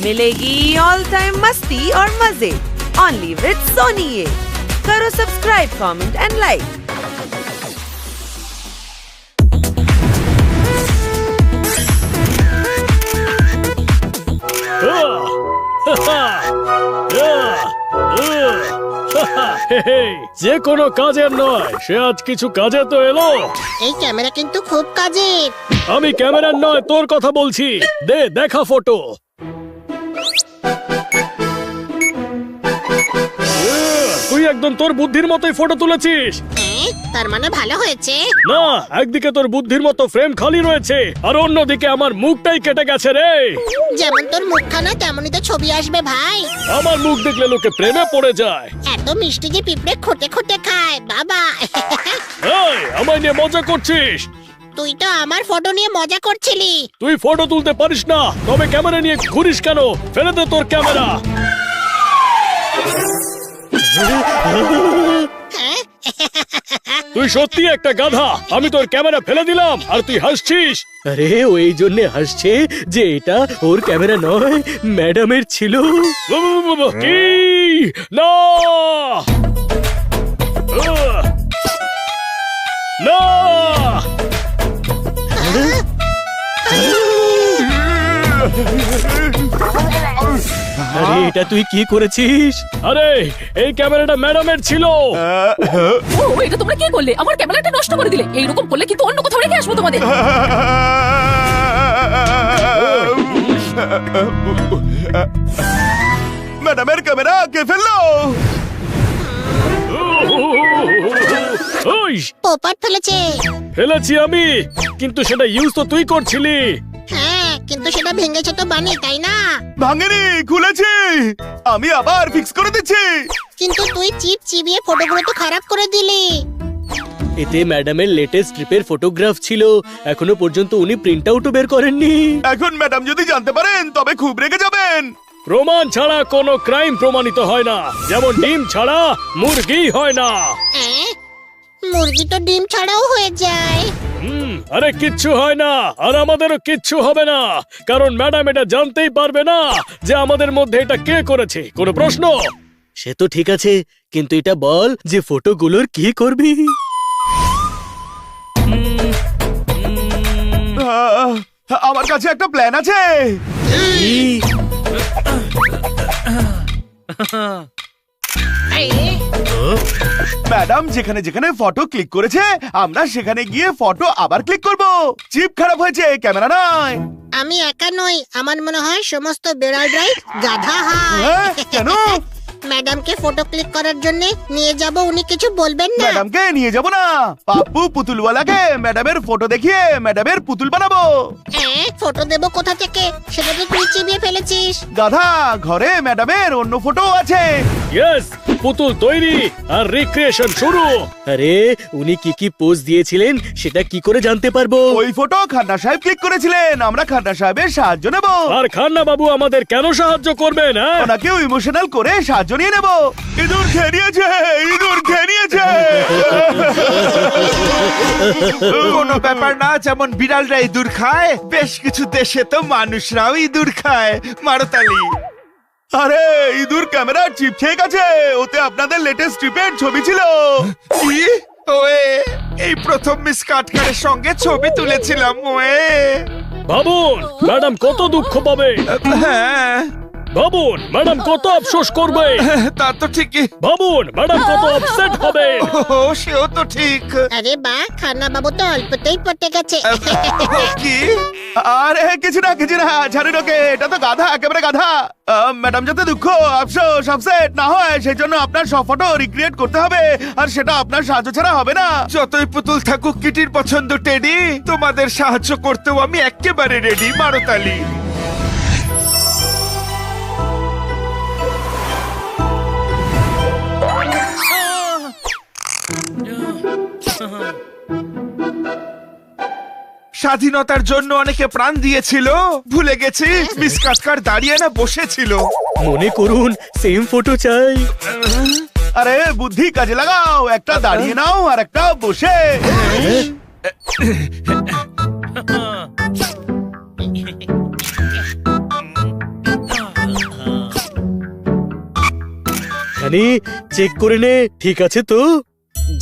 मिलेगी all time मस्ती और मजे ओनली विद सोनी ये। करो सब्सक्राइब, कमेंट एंड लाइक। যে কোনো কাজের নয়, সে আজ কিছু কাজে তো এলো। এই ক্যামেরা কিন্তু খুব কাজের। আমি ক্যামেরার নয়, তোর কথা বলছি। দেখা ফটো। তুই একদম তোর বুদ্ধির মতোই ফটো তুলেছিস। তার মানে ভালো হয়েছে না, একদিকে তোর বুদ্ধির মতো ফ্রেম খালি রয়েছে আর অন্যদিকে আমার মুখটাই কেটে গেছে রে। যেমন তোর মুখখানা তেমনই তো ছবি আসবে ভাই। আমার মুখ দেখলে লোকে প্রেমে পড়ে যায়। এত মিষ্টি যে পিঁপড়ে খোটে খোটে খায় বাবা। এই, আমায় নিয়ে মজা করছিস? তুই তো আমার ফটো নিয়ে মজা করছিলি। তুই ফটো তুলতে পারিস না, তবে ক্যামেরা নিয়ে ঘুরিস কেন? ফেলে দে তোর ক্যামেরা। তুই সত্যি একটা গাধা। আমি তোর ক্যামেরা ফেলে দিলাম আর তুই হাসছিস। আরে ওই জন্য হাসছে যে এটা ওর ক্যামেরা নয়, ম্যাডামের ছিল। কি না না, আরে এটা তুই কি করেছিস? আরে এই ক্যামেরাটা ম্যাডামের ছিল। ও, এটা তোমরা কি করলে? আমার ক্যামেরাটা নষ্ট করে দিলে। এইরকম করলে কিন্তু অন্য কোথাও রেখে আসবো তোমাদের। ম্যাডামের ক্যামেরা কে ফেললো? ওই পোপট ফেলেছে। ফেলেছি আমি, কিন্তু সেটা ইউজ তো তুই করছিলি। হ্যাঁ, কিন্তু সেটা ভেঙেছে তো বানি, তাই না? ভাঙেনি, খুলেছি। আমি আবার ফিক্স করে দিচ্ছি। কিন্তু তুই চিবিয়ে ফটোগুলো তো খারাপ করে দিলি। এতে ম্যাডামের লেটেস্ট ট্রিপের ফটোগ্রাফ ছিল। এখনো পর্যন্ত উনি প্রিন্ট আউটও বের করেননি। এখন ম্যাডাম যদি জানতে পারেন তবে খুব রেগে যাবেন। প্রমাণ ছাড়া কোনো ক্রাইম প্রমাণিত হয় না, যেমন ডিম ছাড়া মুরগি হয় না। মুরগি তো ডিম ছাড়াও হয়ে যায়। আরে কিচ্ছু হয় না, আর আমাদেরও কিচ্ছু হবে না, কারণ ম্যাডাম এটা জানতেই পারবে না যে আমাদের মধ্যে এটা কে করেছে। কোনো প্রশ্ন? সে তো ঠিক আছে, কিন্তু এটা বল যে ফটোগুলোর কি করবি? আমার কাছে একটা প্ল্যান আছে। ম্যাডাম যেখানে যেখানে ফটো ক্লিক করেছে আমরা সেখানে গিয়ে ফটো আবার ক্লিক করব। চিপ খারাপ হয়েছে, ক্যামেরা নয়। আমি একা নই, আমার মনে হয় সমস্ত বেড়ালরাই গাধা হয়। কেন? ম্যাডামকে ফটো ক্লিক করার জন্য নিয়ে যাব, উনি কিছু বলবেন না। ম্যাডামকে নিয়ে যাব না, পাপ্পু পুতুলওয়ালাকে ম্যাডামের ফটো দেখিয়ে ম্যাডামের পুতুল বানাবো। ফটো দেব কোথা থেকে? সেটা তো তুই চিবিয়ে ফেলেছিস। গাধা, ঘরে ম্যাডামের অন্য ফটো আছে। ইয়েস, পুতুল তৈরি আর রিক্রিয়েশন শুরু। আরে উনি কি কি পোজ দিয়েছিলেন সেটা কি করে জানতে পারবো? ওই ফটো খান্না সাহেব ক্লিক করেছিলেন, আমরা খান্না সাহেবের সাহায্য নেব। আর খান্না বাবু আমাদের কেন সাহায্য করবেন? ওনাকেও ইমোশনাল করে সাহায্য নিয়ে নেব। ইঁদুর খেয়ে নিয়েছে, ইঁদুর খেয়ে নিয়েছে। কোনো ব্যাপার না, যেমন বিড়ালরা ইঁদুর খায়, বেশ কিছু দেশে তো মানুষরাও ইঁদুর খায়। মারতালি। আরে ইঁদুর ক্যামেরার চিপ খেয়ে গেছে, ওতে আপনাদের লেটেস্ট ট্রিপের ছবি ছিল। কি? ওয়ে, এই প্রথম মিস কাটকারের সঙ্গে ছবি তুলেছিলাম। ওয়ে ভাবুন ম্যাডাম কত দুঃখ পাবে। হ্যাঁ, ভাবুন ম্যাডাম কত আফসোস করবে। তা তো ঠিকই। ভাবুন ম্যাডাম কত আপসেট হবে। ও, সেও তো ঠিক। আরে বাহ, খান্না বাবু তো অল্পতেই পটে গেছে। কি? আরে কিছু না ছাড়ুন ওকে, এটা তো গাধা, একেবারে গাধা। ম্যাডাম যাতে দুঃখ আফসোস আপসেট না হয় সেই জন্য আপনার সব ফটো রিক্রিয়েট করতে হবে, আর সেটা আপনার সাহায্য ছাড়া হবে না। যতই পুতুল থাকুক কিটির পছন্দ টেডি, তোমাদের সাহায্য করতেও আমি একেবারে রেডি। মারতালি। স্বাধীনতার জন্য অনেকে প্রাণ দিয়েছিল, ভুলে গেছি মিস কাটকার দাঁড়িয়ে না বসেছিল। মনে করুন সেম ফটো চাই। আরে বুদ্ধি কাজে লাগাও, একটা দাঁড়িয়ে নাও আর একটা বসে। হানি চেক করে নে, ঠিক আছে তো?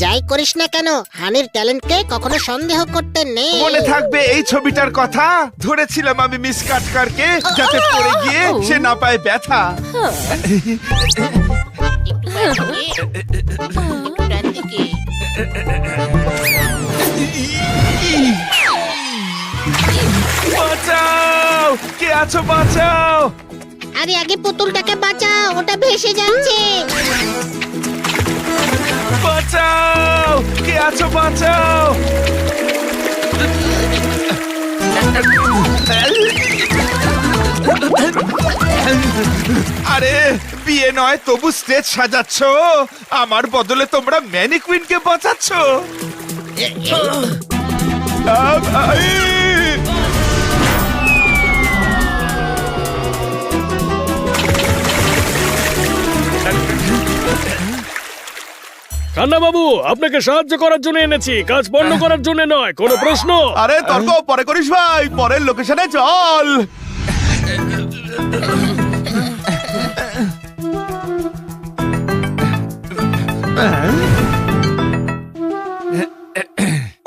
যাই করিস না কেন, হানির ট্যালেন্টকে কখনো সন্দেহ করতে নেই। মনে থাকবে এই ছবিটার কথা? ধরেছিলাম আমি মিস কাটকারকে, যাতে পড়ে গিয়ে সে না পায় ব্যথা। বাঁচাও, কে আছো বাঁচাও। আরে আগে পুতুলটাকে বাঁচাও, ওটা ভেসে যাচ্ছে। বাঁচাও, কে আছো বাঁচাও। আরে বিয়ে নয় তবু স্টেজ সাজাচ্ছ, আমার বদলে তোমরা ম্যানিকুইনকে বাঁচাচ্ছ। কান্না বাবু, আপনাকে সাহায্য করার জন্য এনেছি, কাজ বন্ধ করার জন্য নয়। কোনো প্রশ্ন? আরে তর্ক পরে করিস ভাই, পরের লোকেশনে চল।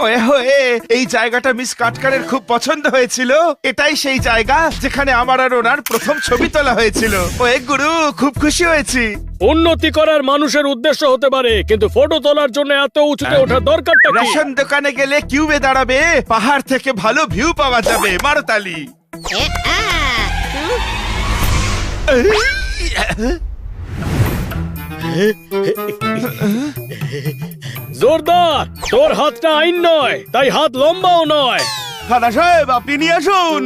ওয়ে হয়ে এই জায়গাটা মিস কাটকারের খুব পছন্দ হয়েছিল। এটাই সেই জায়গা যেখানে আমার আর ওনার প্রথম ছবি তোলা হয়েছিল। ওয়ে গুরু, খুব খুশি হয়েছি। উন্নতি করার মানুষের উদ্দেশ্য হতে পারে, কিন্তু ফটো তোলার জন্য এত উঁচুতে ওঠার দরকারটা কি? রেশন দোকানে গেলে কিউবে দাঁড়াবে, পাহাড় থেকে ভালো ভিউ পাওয়া যাবে। মারতালি। এ, আ, জোরদার, তোর হাতটা আইন নয়, তাই হাত লম্বাও নয়। খানা সাহেব, আপনি নিয়ে আসুন।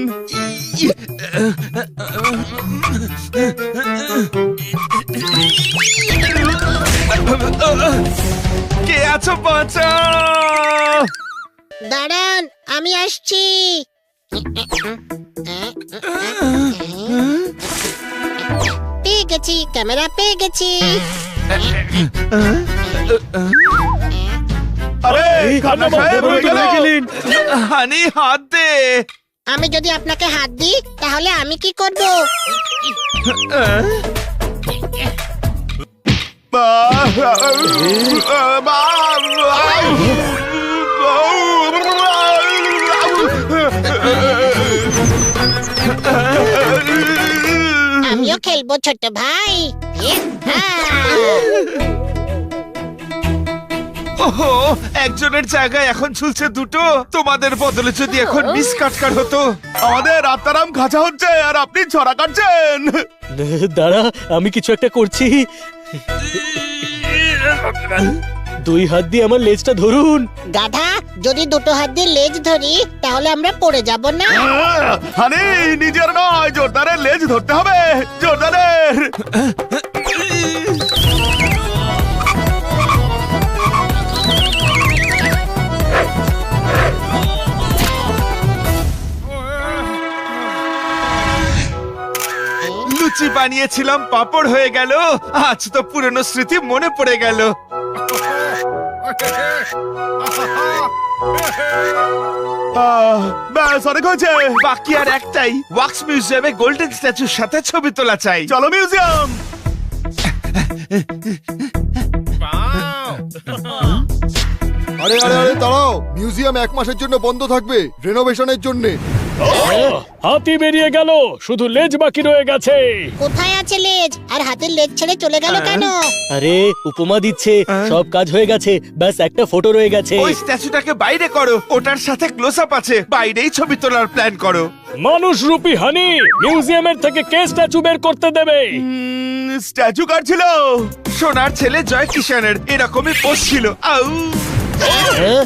কে আছো বাঁচাও। দাঁড়ান, আমি আসছি। পেয়ে গেছি, ক্যামেরা পেয়ে গেছি। আরে খানা সাহেব, হয়ে গেল। হানি হাত দে। আমি যদি আপনাকে হাত দিই তাহলে আমি কি করব? আমিও খেলবো ছোট ভাই। ওহো, একজনের জায়গায় এখন ঝুলছে দুটো। তোমাদের বদলে যদি এখন মিস কাটকার হতো। আমাদের আত্মারাম খাঁচা হচ্ছে আর আপনি ছড়া কাটছেন। দাঁড়া, আমি কিছু একটা করছি। দুই হাত দিয়ে আমার লেজটা ধরুন। গাধা, যদি দুটো হাত দিয়ে লেজ ধরি তাহলে আমরা পড়ে যাব না? হানি, নিজের নয়, জোরদারের লেজ ধরতে হবে। জোরদারের। লুচি বানিয়েছিলাম, পাপড় হয়ে গেল। আজ তো পুরনো স্মৃতি মনে পড়ে গেল। ব্যাস, অনেক হয়েছে। বাকি আর একটাই, ওয়াক্স মিউজিয়ামে গোল্ডেন স্ট্যাচুর সাথে ছবি তোলা চাই। চলো মিউজিয়াম। আরে আরে আরে দাঁড়াও, মিউজিয়াম 1 মাসের জন্য বন্ধ থাকবে, রেনোভেশনের জন্য। হাতি বেরিয়ে গেল, শুধু লেজ বাকি রয়ে গেছে। কোথায় আছে লেজ? আর হাতের লেজ ছেড়ে চলে গেল কেন? আরে উপমা দিচ্ছে, সব কাজ হয়ে গেছে, ব্যাস একটা ফটো রয়ে গেছে। ওই স্ট্যাচুটাকে বাইরে করো, ওটার সাথে ক্লোজ আপ আছে, বাইরেই ছবি তোলার প্ল্যান করো। মানুষ রূপী হানি, মিউজিয়ামের থেকে কে স্ট্যাচু বের করতে দেবে? স্ট্যাচু কার ছিল? সোনার ছেলে জয় কিষানের এরকমই পোজ ছিল। আউ,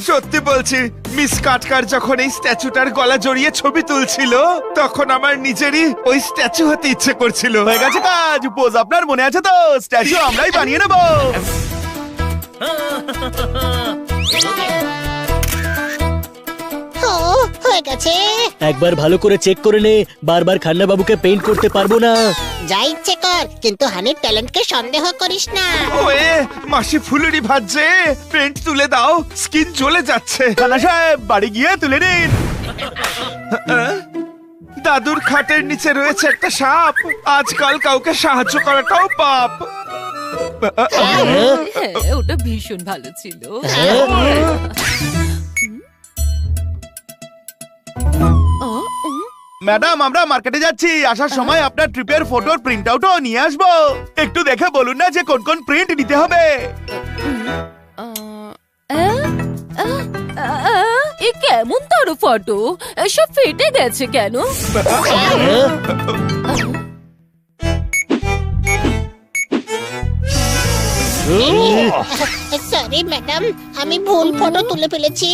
সত্যি বলছি, মিস কাটকার যখন এই স্ট্যাচুটার গলা জড়িয়ে ছবি তুলছিল, তখন আমার নিজেরই ওই স্ট্যাচু হতে ইচ্ছে করছিল। হয়ে গেছে কাজ। পোজ আপনার মনে আছে তো? স্ট্যাচু আমরাই বানিয়ে নেবো। ও, হয়ে গেছে। একবার ভালো করে চেক করে নে, বারবার খান্না বাবুকে পেইন্ট করতে পারবো না। যা ইচ্ছে কর, কিন্তু হানির ট্যালেন্টকে সন্দেহ করিস না। ওয়ে, মাসি ফুলুরি ভাজছে, পেন্ট তুলে দাও, স্কিন জ্বলে যাচ্ছে। খানা সাহেব, বাড়ি গিয়ে তুলে নিন। দাদুর খাটের নিচে রয়েছে একটা সাপ। আজকাল কাউকে সাহায্য করাটাও পাপ। হ্যাঁ ওটা ভীষণ ভালো ছিল। ম্যাডাম আমরা মার্কেটে যাচ্ছি, আসার সময় আপনার ট্রিপের ফটোর প্রিন্ট আউটও নিয়ে আসবো। একটু দেখে বলুন না যে কোন কোন প্রিন্ট নিতে হবে। এ কেমন তার ফটো, সব ফেটে গেছে কেন? সরি ম্যাডাম, আমি ভুল ফটো তুলে ফেলেছি।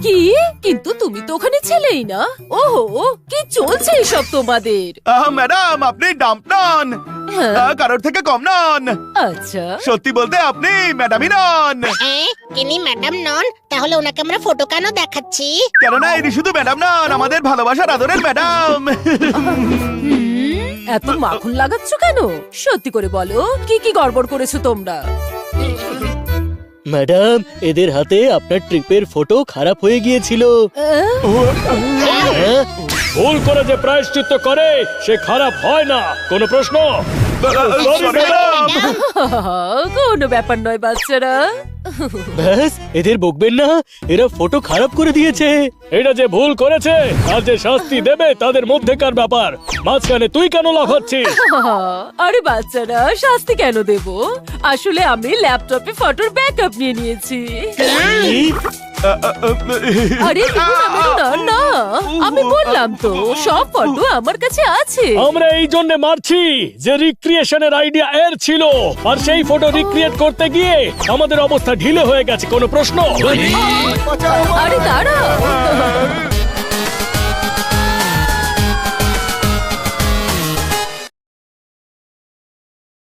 কি? কিন্তু তুমি তো ওখানে ছিলেই না। ওহো, কি চলছে এসব তোমাদের? ম্যাডাম আপনি ডাম্প নন, কারোর থেকে কম নন। আচ্ছা সত্যি বলতে আপনি ম্যাডামই নন। ইনি ম্যাডাম নন, তাহলে ওনাকে আমরা ফটো কেন দেখাচ্ছি? কেননা ইনি শুধু ম্যাডাম নন, আমাদের ভালোবাসার আদরের ম্যাডাম। এত মাখন লাগাচ্ছ কেন? সত্যি করে বলো, কি কি গড়বড় করেছো তোমরা? ম্যাডাম এদের হাতে আপনার ট্রিপের ফটো খারাপ হয়ে গিয়েছিল। হ্যাঁ? ভুল করে যে প্রায়শ্চিত্ত করে সে খারাপ হয় না। কোনো প্রশ্ন? ম্যাডাম কোনো ব্যাপার নয় বাচ্চারা। ব্যাস এদের বকবেন না, এরা ফটো খারাপ করে দিয়েছে। এটা যে ভুল করেছে আর যে শাস্তি দেবে তাদের মধ্যেকার ব্যাপার। মাঝখানে তুই কেন লাফাচ্ছিস? আরে বাচ্চারা, শাস্তি কেন দেব? আসলে আমি ল্যাপটপে ফটোর ব্যাকআপ নিয়ে নিয়েছি। আরে না না, আমি বললাম তো সব ফটো আমার কাছে আছে। আমরা এই জন্য মারছি যে রিক্রিয়েশনের আইডিয়া এর ছিল, আর সেই ফটো রিক্রিয়েট করতে গিয়ে আমাদের অবস্থা ঢিলে হয়ে গেছে। কোনো প্রশ্ন? আরে দাঁড়া।